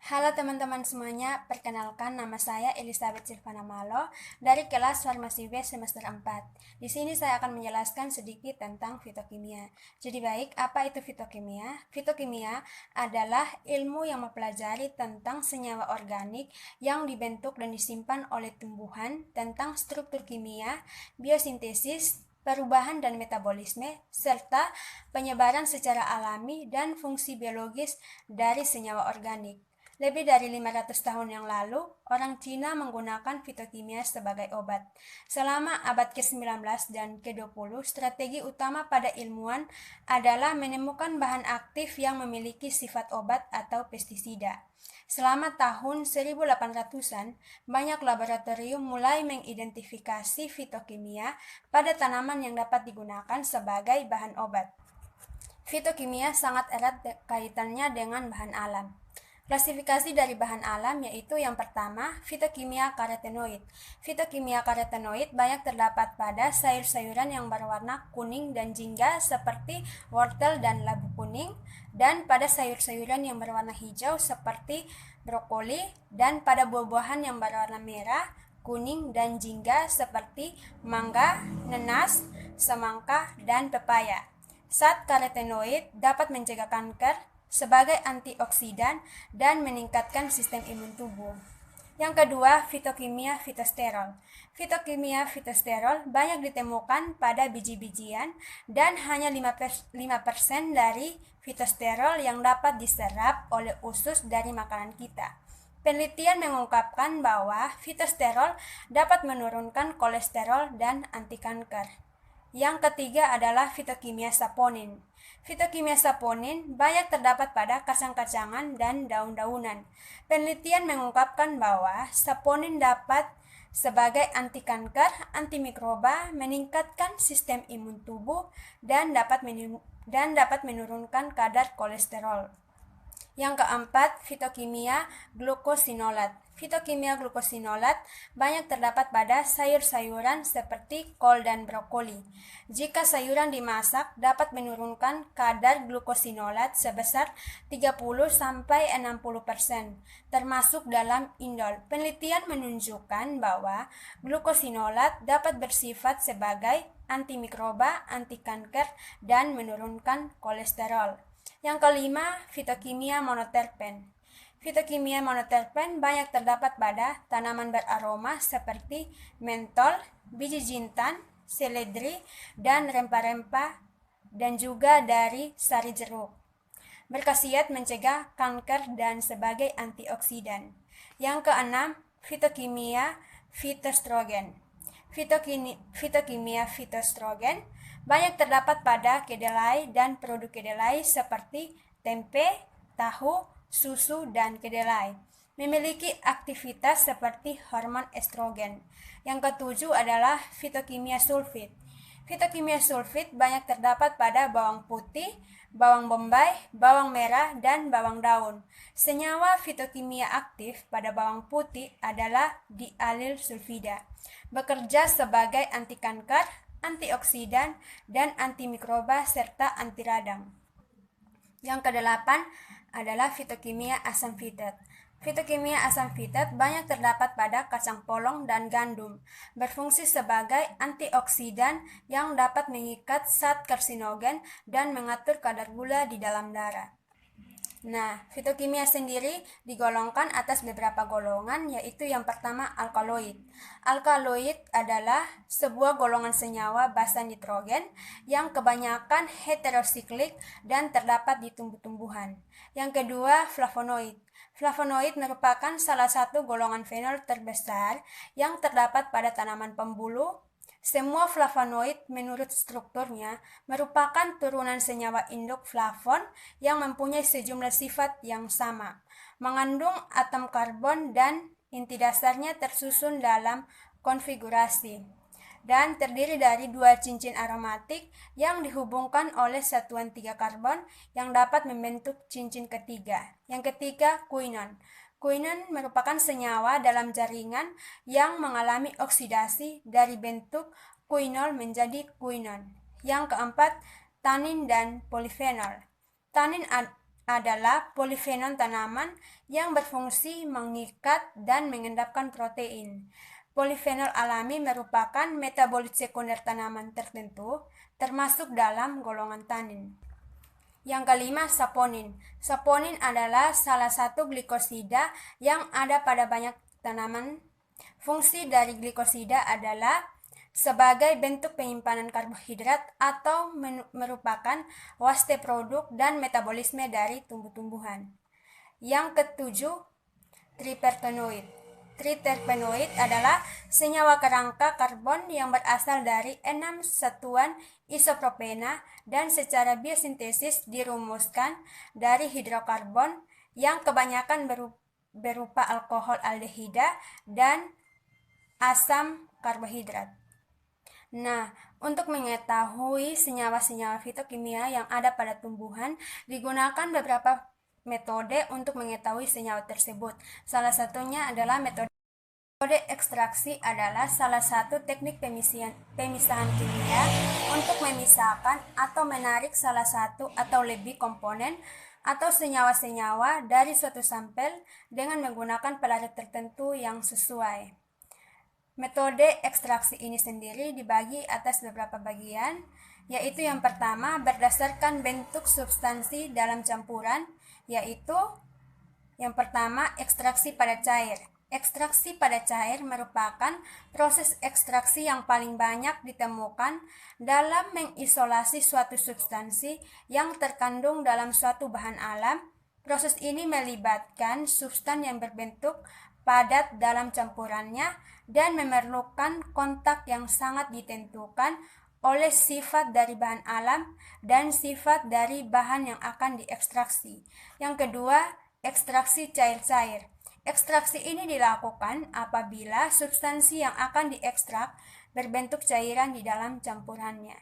Halo teman-teman semuanya, perkenalkan nama saya Elizabeth Silvana Malo dari kelas Farmasi B semester 4. Di sini saya akan menjelaskan sedikit tentang fitokimia. Jadi baik, apa itu fitokimia? Fitokimia adalah ilmu yang mempelajari tentang senyawa organik yang dibentuk dan disimpan oleh tumbuhan, tentang struktur kimia, biosintesis, perubahan dan metabolisme, serta penyebaran secara alami dan fungsi biologis dari senyawa organik. Lebih dari 500 tahun yang lalu, orang Cina menggunakan fitokimia sebagai obat. Selama abad ke-19 dan ke-20, strategi utama pada ilmuwan adalah menemukan bahan aktif yang memiliki sifat obat atau pestisida. Selama tahun 1800-an, banyak laboratorium mulai mengidentifikasi fitokimia pada tanaman yang dapat digunakan sebagai bahan obat. Fitokimia sangat erat kaitannya dengan bahan alam. Klasifikasi dari bahan alam yaitu yang pertama, fitokimia karotenoid. Fitokimia karotenoid banyak terdapat pada sayur-sayuran yang berwarna kuning dan jingga seperti wortel dan labu kuning, dan pada sayur-sayuran yang berwarna hijau seperti brokoli, dan pada buah-buahan yang berwarna merah, kuning, dan jingga seperti mangga, nanas, semangka, dan pepaya. Zat karotenoid dapat mencegah kanker sebagai antioksidan dan meningkatkan sistem imun tubuh. Yang kedua, fitokimia fitosterol. Fitokimia fitosterol banyak ditemukan pada biji-bijian dan hanya 5% dari fitosterol yang dapat diserap oleh usus dari makanan kita. Penelitian mengungkapkan bahwa fitosterol dapat menurunkan kolesterol dan anti kanker. Yang ketiga adalah fitokimia saponin. Fitokimia saponin banyak terdapat pada kacang-kacangan dan daun-daunan. Penelitian mengungkapkan bahwa saponin dapat sebagai anti kanker, antimikroba, meningkatkan sistem imun tubuh, dan dapat menurunkan kadar kolesterol. Yang keempat, fitokimia glukosinolat. Fitokimia glukosinolat banyak terdapat pada sayur-sayuran seperti kol dan brokoli. Jika sayuran dimasak, dapat menurunkan kadar glukosinolat sebesar 30-60%, termasuk dalam indol. Penelitian menunjukkan bahwa glukosinolat dapat bersifat sebagai antimikroba, anti kanker, dan menurunkan kolesterol. Yang kelima, fitokimia monoterpen. Fitokimia monoterpen banyak terdapat pada tanaman beraroma seperti mentol, biji jintan, seledri, dan rempah-rempah, dan juga dari sari jeruk. Berkhasiat mencegah kanker dan sebagai antioksidan. Yang keenam, fitokimia fitostrogen. Fitokimia fitostrogen banyak terdapat pada kedelai dan produk kedelai seperti tempe, tahu, susu, dan kedelai. Memiliki aktivitas seperti hormon estrogen. Yang ketujuh adalah fitokimia sulfit. Fitokimia sulfit banyak terdapat pada bawang putih, bawang bombay, bawang merah, dan bawang daun. Senyawa fitokimia aktif pada bawang putih adalah dialil sulfida. Bekerja sebagai anti kanker, antioksidan, dan antimikroba serta anti radang. Yang kedelapan adalah fitokimia asam fitat. Fitokimia asam fitat banyak terdapat pada kacang polong dan gandum, berfungsi sebagai antioksidan yang dapat mengikat zat karsinogen dan mengatur kadar gula di dalam darah. Nah, fitokimia sendiri digolongkan atas beberapa golongan, yaitu yang pertama alkaloid. Alkaloid adalah sebuah golongan senyawa basa nitrogen yang kebanyakan heterosiklik dan terdapat di tumbuh-tumbuhan. Yang kedua, flavonoid. Flavonoid merupakan salah satu golongan fenol terbesar yang terdapat pada tanaman pembuluh. Semua flavonoid menurut strukturnya merupakan turunan senyawa induk flavon yang mempunyai sejumlah sifat yang sama, mengandung atom karbon dan inti dasarnya tersusun dalam konfigurasi, dan terdiri dari dua cincin aromatik yang dihubungkan oleh satuan 3 karbon yang dapat membentuk cincin ketiga. Yang ketiga, quinon. Quinon merupakan senyawa dalam jaringan yang mengalami oksidasi dari bentuk quinol menjadi quinon. Yang keempat, tanin dan polifenol. adalah polifenol tanaman yang berfungsi mengikat dan mengendapkan protein. Polifenol alami merupakan metabolit sekunder tanaman tertentu, termasuk dalam golongan tanin. Yang kelima, saponin. Saponin adalah salah satu glikosida yang ada pada banyak tanaman. Fungsi dari glikosida adalah sebagai bentuk penyimpanan karbohidrat atau merupakan waste produk dan metabolisme dari tumbuh-tumbuhan. Yang ketujuh, triterpenoid. Triterpenoid adalah senyawa kerangka karbon yang berasal dari 6 satuan isopropena dan secara biosintesis dirumuskan dari hidrokarbon yang kebanyakan berupa alkohol aldehida dan asam karbohidrat. Nah, untuk mengetahui senyawa-senyawa fitokimia yang ada pada tumbuhan, digunakan beberapa metode untuk mengetahui senyawa tersebut. Salah satunya adalah metode ekstraksi adalah salah satu teknik pemisahan kimia untuk memisahkan atau menarik salah satu atau lebih komponen atau senyawa-senyawa dari suatu sampel dengan menggunakan pelarut tertentu yang sesuai. Metode ekstraksi ini sendiri dibagi atas beberapa bagian, yaitu yang pertama berdasarkan bentuk substansi dalam campuran, yaitu yang pertama ekstraksi pada cair. Ekstraksi pada cair merupakan proses ekstraksi yang paling banyak ditemukan dalam mengisolasi suatu substansi yang terkandung dalam suatu bahan alam. Proses ini melibatkan substan yang berbentuk padat dalam campurannya dan memerlukan kontak yang sangat ditentukan oleh sifat dari bahan alam dan sifat dari bahan yang akan diekstraksi. Yang kedua, ekstraksi cair-cair. Ekstraksi ini dilakukan apabila substansi yang akan diekstrak berbentuk cairan di dalam campurannya.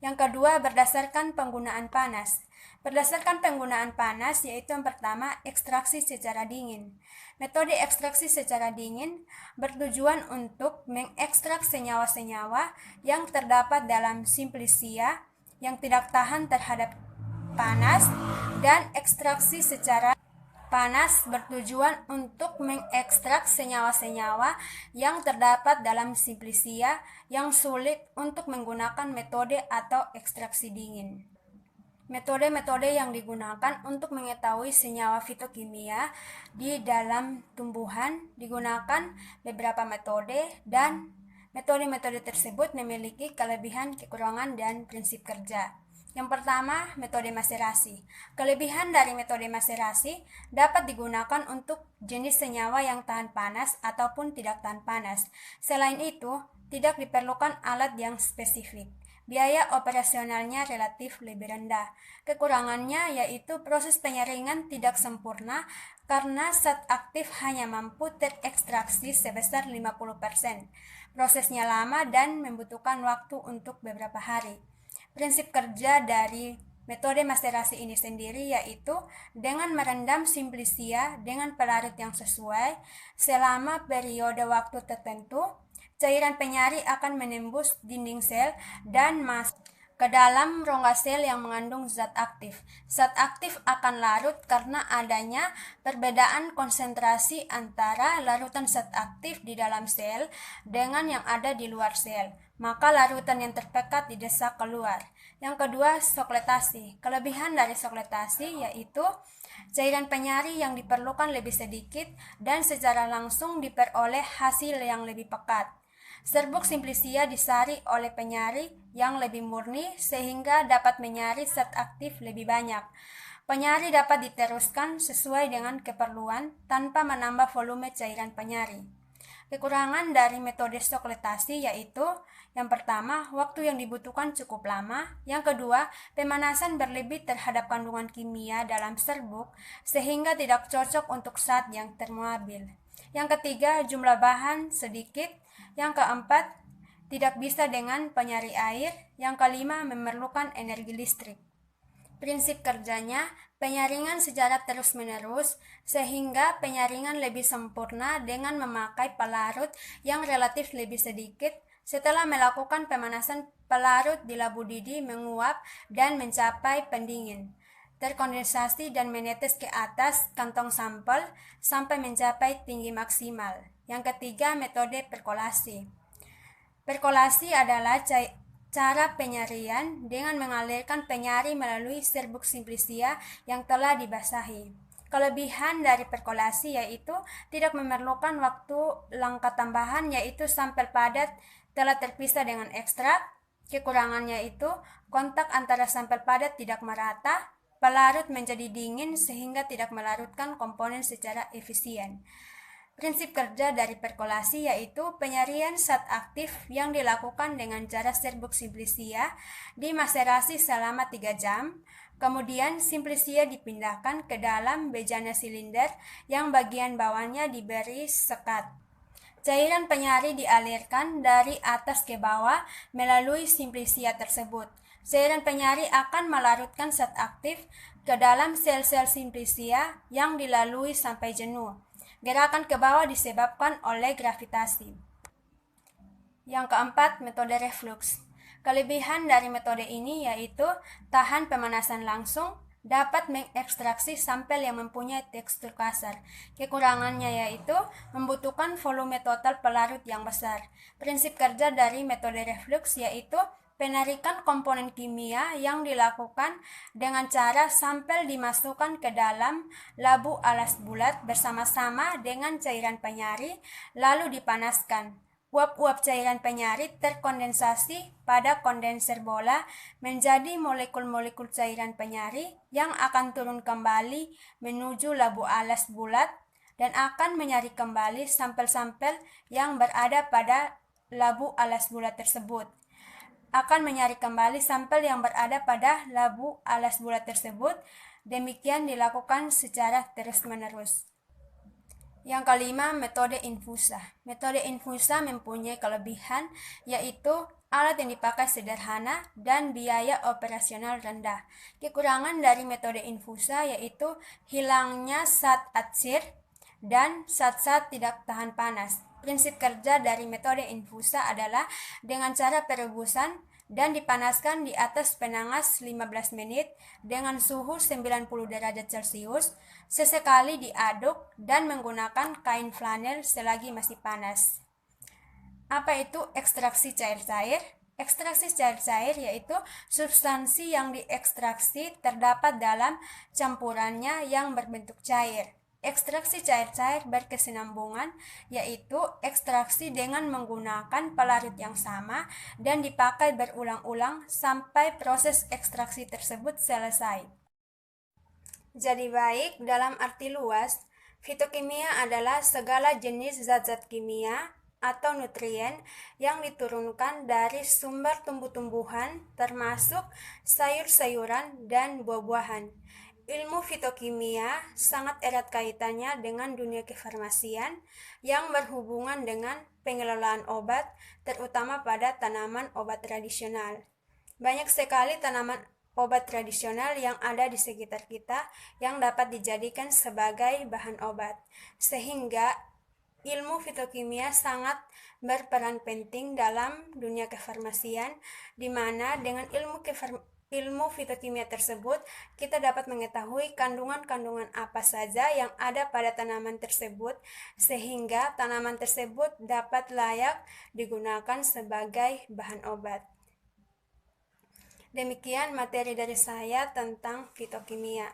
Yang kedua, berdasarkan penggunaan panas. Berdasarkan penggunaan panas, yaitu yang pertama, ekstraksi secara dingin. Metode ekstraksi secara dingin bertujuan untuk mengekstrak senyawa-senyawa yang terdapat dalam simplicia yang tidak tahan terhadap panas, dan ekstraksi secara panas bertujuan untuk mengekstrak senyawa-senyawa yang terdapat dalam simplicia yang sulit untuk menggunakan metode atau ekstraksi dingin. Metode-metode yang digunakan untuk mengetahui senyawa fitokimia di dalam tumbuhan digunakan beberapa metode, dan metode-metode tersebut memiliki kelebihan, kekurangan, dan prinsip kerja. Yang pertama, metode maserasi. Kelebihan dari metode maserasi dapat digunakan untuk jenis senyawa yang tahan panas ataupun tidak tahan panas. Selain itu, tidak diperlukan alat yang spesifik. Biaya operasionalnya relatif lebih rendah. Kekurangannya yaitu proses penyaringan tidak sempurna karena zat aktif hanya mampu terekstraksi sebesar 50%. Prosesnya lama dan membutuhkan waktu untuk beberapa hari. Prinsip kerja dari metode maserasi ini sendiri yaitu dengan merendam simplicia dengan pelarut yang sesuai selama periode waktu tertentu, cairan penyari akan menembus dinding sel dan masuk ke dalam rongga sel yang mengandung zat aktif. Zat aktif akan larut karena adanya perbedaan konsentrasi antara larutan zat aktif di dalam sel dengan yang ada di luar sel. Maka larutan yang terpekat didesak keluar. Yang kedua, sokletasi. Kelebihan dari sokletasi yaitu cairan penyari yang diperlukan lebih sedikit dan secara langsung diperoleh hasil yang lebih pekat. Serbuk simplicia disari oleh penyari yang lebih murni sehingga dapat menyari zat aktif lebih banyak. Penyari dapat diteruskan sesuai dengan keperluan tanpa menambah volume cairan penyari. Kekurangan dari metode sokletasi yaitu yang pertama, waktu yang dibutuhkan cukup lama. Yang kedua, pemanasan berlebih terhadap kandungan kimia dalam serbuk sehingga tidak cocok untuk zat yang termoabil. Yang ketiga, jumlah bahan sedikit. Yang keempat, tidak bisa dengan penyari air. Yang kelima, memerlukan energi listrik. Prinsip kerjanya, penyaringan secara terus-menerus sehingga penyaringan lebih sempurna dengan memakai pelarut yang relatif lebih sedikit. Setelah melakukan pemanasan, pelarut di labu didih menguap dan mencapai pendingin. terkondensasi dan menetes ke atas kantong sampel sampai mencapai tinggi maksimal. Yang ketiga, metode perkolasi. Perkolasi adalah cara penyarian dengan mengalirkan penyari melalui serbuk simplisia yang telah dibasahi. Kelebihan dari perkolasi yaitu tidak memerlukan waktu langkah tambahan, yaitu sampel padat telah terpisah dengan ekstrak. Kekurangannya itu kontak antara sampel padat tidak merata, pelarut menjadi dingin sehingga tidak melarutkan komponen secara efisien. Prinsip kerja dari perkolasi yaitu penyarian zat aktif yang dilakukan dengan cara serbuk simplisia dimaserasi selama 3 jam. Kemudian simplisia dipindahkan ke dalam bejana silinder yang bagian bawahnya diberi sekat. Cairan penyari dialirkan dari atas ke bawah melalui simplisia tersebut. Cairan penyari akan melarutkan zat aktif ke dalam sel-sel simplisia yang dilalui sampai jenuh. Gerakan ke bawah disebabkan oleh gravitasi. Yang keempat, metode reflux. Kelebihan dari metode ini yaitu tahan pemanasan langsung, dapat mengekstraksi sampel yang mempunyai tekstur kasar. Kekurangannya yaitu membutuhkan volume total pelarut yang besar. Prinsip kerja dari metode reflux yaitu penarikan komponen kimia yang dilakukan dengan cara sampel dimasukkan ke dalam labu alas bulat bersama-sama dengan cairan penyari, lalu dipanaskan. Uap-uap cairan penyari terkondensasi pada kondenser bola menjadi molekul-molekul cairan penyari yang akan turun kembali menuju labu alas bulat dan akan menyari kembali sampel-sampel yang berada pada labu alas bulat tersebut. Demikian dilakukan secara terus-menerus. Yang kelima, metode infusa. Metode infusa mempunyai kelebihan yaitu alat yang dipakai sederhana dan biaya operasional rendah. Kekurangan dari metode infusa yaitu hilangnya zat atsir dan zat-zat tidak tahan panas. Prinsip kerja dari metode infusa adalah dengan cara perebusan dan dipanaskan di atas penanas 15 menit dengan suhu 90 derajat Celcius, sesekali diaduk dan menggunakan kain flanel selagi masih panas. Apa itu ekstraksi cair-cair? Ekstraksi cair-cair yaitu substansi yang diekstraksi terdapat dalam campurannya yang berbentuk cair. Ekstraksi cair-cair berkesinambungan yaitu ekstraksi dengan menggunakan pelarut yang sama dan dipakai berulang-ulang sampai proses ekstraksi tersebut selesai. Jadi baik, dalam arti luas, fitokimia adalah segala jenis zat-zat kimia atau nutrien yang diturunkan dari sumber tumbuh-tumbuhan termasuk sayur-sayuran dan buah-buahan. Ilmu fitokimia sangat erat kaitannya dengan dunia kefarmasian yang berhubungan dengan pengelolaan obat, terutama pada tanaman obat tradisional. Banyak sekali tanaman obat tradisional yang ada di sekitar kita yang dapat dijadikan sebagai bahan obat, sehingga ilmu fitokimia sangat berperan penting dalam dunia kefarmasian, di mana dengan ilmu fitokimia tersebut, kita dapat mengetahui kandungan-kandungan apa saja yang ada pada tanaman tersebut, sehingga tanaman tersebut dapat layak digunakan sebagai bahan obat. Demikian materi dari saya tentang fitokimia.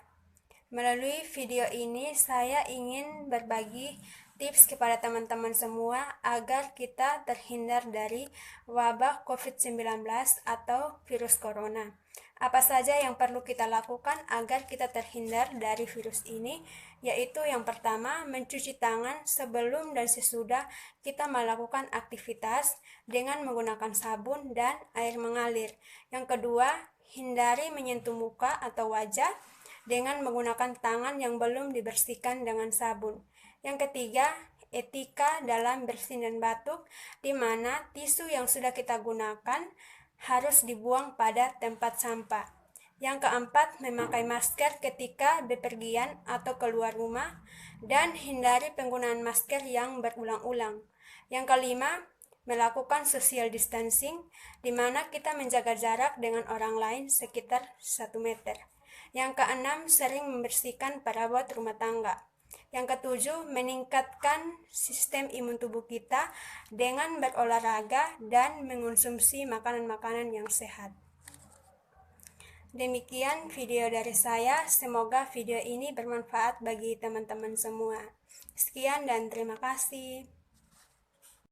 Melalui video ini, saya ingin berbagi tips kepada teman-teman semua agar kita terhindar dari wabah COVID-19 atau virus corona. Apa saja yang perlu kita lakukan agar kita terhindar dari virus ini? Yaitu yang pertama, mencuci tangan sebelum dan sesudah kita melakukan aktivitas dengan menggunakan sabun dan air mengalir. Yang kedua, hindari menyentuh muka atau wajah dengan menggunakan tangan yang belum dibersihkan dengan sabun. Yang ketiga, etika dalam bersin dan batuk, di mana tisu yang sudah kita gunakan harus dibuang pada tempat sampah. Yang keempat, memakai masker ketika bepergian atau keluar rumah dan hindari penggunaan masker yang berulang-ulang. Yang kelima, melakukan social distancing, di mana kita menjaga jarak dengan orang lain sekitar 1 meter. Yang keenam, sering membersihkan perabot rumah tangga. Yang ketujuh, meningkatkan sistem imun tubuh kita dengan berolahraga dan mengonsumsi makanan-makanan yang sehat. Demikian video dari saya, semoga video ini bermanfaat bagi teman-teman semua. Sekian dan terima kasih.